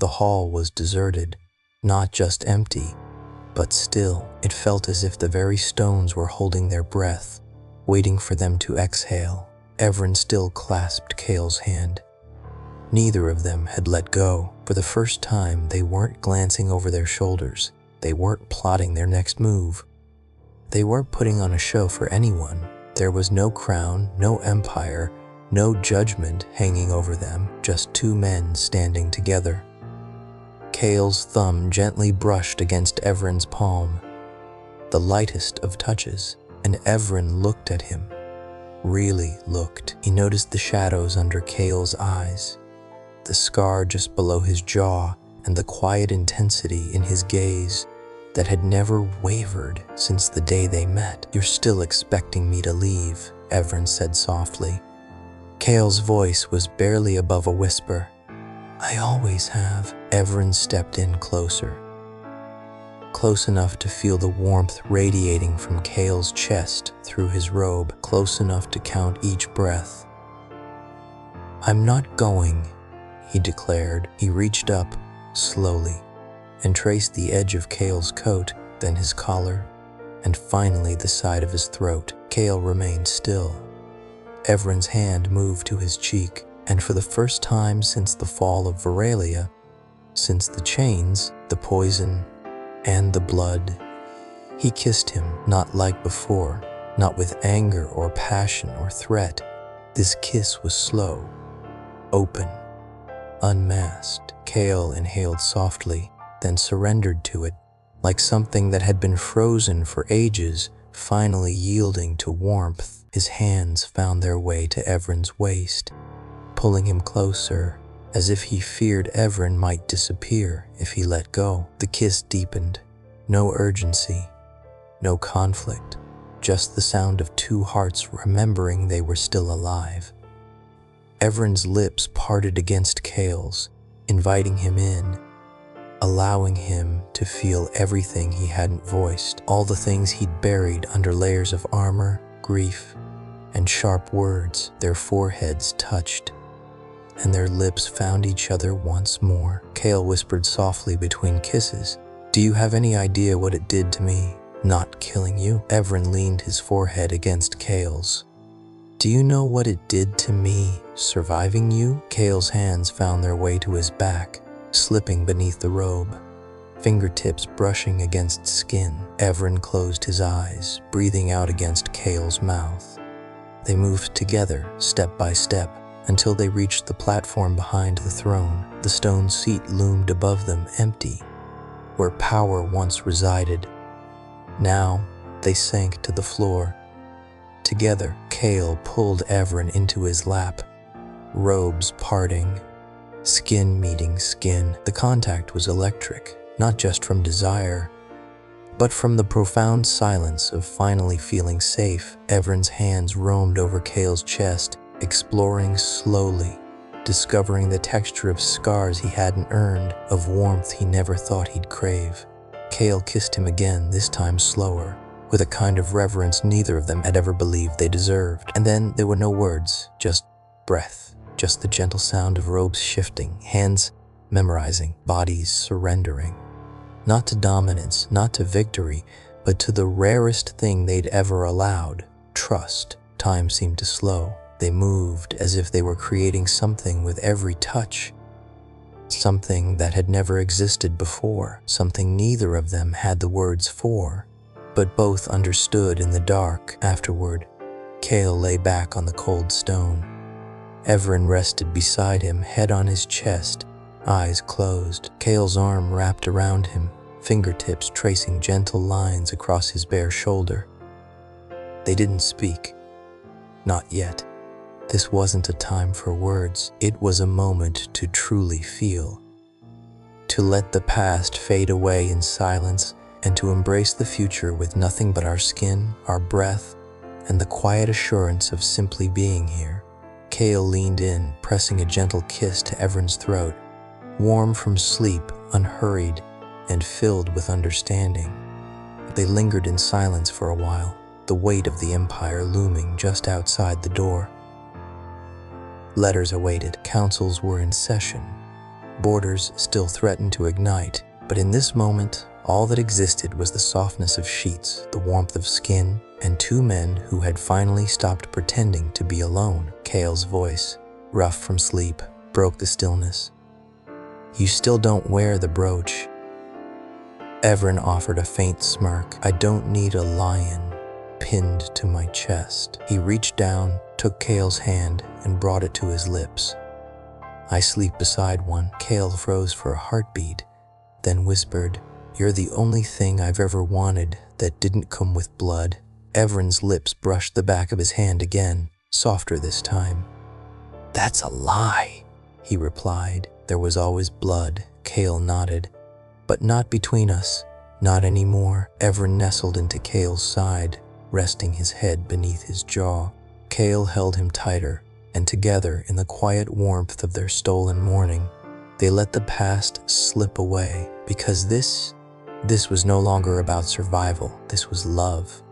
The hall was deserted, not just empty, but still. It felt as if the very stones were holding their breath, waiting for them to exhale. Evren still clasped Kael's hand. Neither of them had let go. For the first time, they weren't glancing over their shoulders. They weren't plotting their next move. They weren't putting on a show for anyone. There was no crown, no empire, no judgment hanging over them, just two men standing together. Kael's thumb gently brushed against Evren's palm, the lightest of touches, and Evren looked at him. Really looked. He noticed the shadows under Kael's eyes, the scar just below his jaw, and the quiet intensity in his gaze that had never wavered since the day they met. "You're still expecting me to leave," Evren said softly. Kael's voice was barely above a whisper. "I always have." Evren stepped in closer, close enough to feel the warmth radiating from Kael's chest through his robe, close enough to count each breath. "I'm not going," he declared. He reached up, slowly, and traced the edge of Kael's coat, then his collar, and finally the side of his throat. Kael remained still. Evren's hand moved to his cheek, and for the first time since the fall of Veralia, since the chains, the poison, and the blood, he kissed him, not like before, not with anger or passion or threat. This kiss was slow, open, unmasked. Kael inhaled softly, then surrendered to it, like something that had been frozen for ages, finally yielding to warmth. His hands found their way to Evren's waist, pulling him closer, as if he feared Evren might disappear if he let go. The kiss deepened. No urgency, no conflict, just the sound of two hearts remembering they were still alive. Evren's lips parted against Kael's, inviting him in, allowing him to feel everything he hadn't voiced, all the things he'd buried under layers of armor, grief, and sharp words. Their foreheads touched, and their lips found each other once more. Kael whispered softly between kisses, "Do you have any idea what it did to me, not killing you?" Evren leaned his forehead against Kael's. "Do you know what it did to me, surviving you?" Kael's hands found their way to his back, slipping beneath the robe, fingertips brushing against skin. Evren closed his eyes, breathing out against Kael's mouth. They moved together, step by step, until they reached the platform behind the throne. The stone seat loomed above them, empty, where power once resided. Now they sank to the floor. Together, Kael pulled Evren into his lap, robes parting, skin meeting skin. The contact was electric, not just from desire, but from the profound silence of finally feeling safe. Evren's hands roamed over Kael's chest, exploring slowly, discovering the texture of scars he hadn't earned, of warmth he never thought he'd crave. Kael kissed him again, this time slower, with a kind of reverence neither of them had ever believed they deserved. And then there were no words, just breath, just the gentle sound of robes shifting, hands memorizing, bodies surrendering. Not to dominance, not to victory, but to the rarest thing they'd ever allowed, trust. Time seemed to slow. They moved as if they were creating something with every touch, something that had never existed before, something neither of them had the words for, but both understood in the dark. Afterward, Kael lay back on the cold stone. Evren rested beside him, head on his chest, eyes closed. Kael's arm wrapped around him, fingertips tracing gentle lines across his bare shoulder. They didn't speak. Not yet. This wasn't a time for words. It was a moment to truly feel. To let the past fade away in silence and to embrace the future with nothing but our skin, our breath, and the quiet assurance of simply being here. Kael leaned in, pressing a gentle kiss to Evren's throat, warm from sleep, unhurried, and filled with understanding. They lingered in silence for a while, the weight of the Empire looming just outside the door. Letters awaited, councils were in session, Borders still threatened to ignite, but in this moment, all that existed was the softness of sheets, the warmth of skin, and two men who had finally stopped pretending to be alone. Kael's voice, rough from sleep, broke the stillness. "You still don't wear the brooch." Evren offered a faint smirk. "I don't need a lion pinned to my chest." He reached down, took Kael's hand, and brought it to his lips. "I sleep beside one." Kael froze for a heartbeat, then whispered, "You're the only thing I've ever wanted that didn't come with blood." Evren's lips brushed the back of his hand again, softer this time. "That's a lie," he replied. "There was always blood." Kael nodded. "But not between us. Not anymore." Evren nestled into Kael's side, resting his head beneath his jaw. Kael held him tighter, and together, in the quiet warmth of their stolen morning, they let the past slip away, because this was no longer about survival. This was love.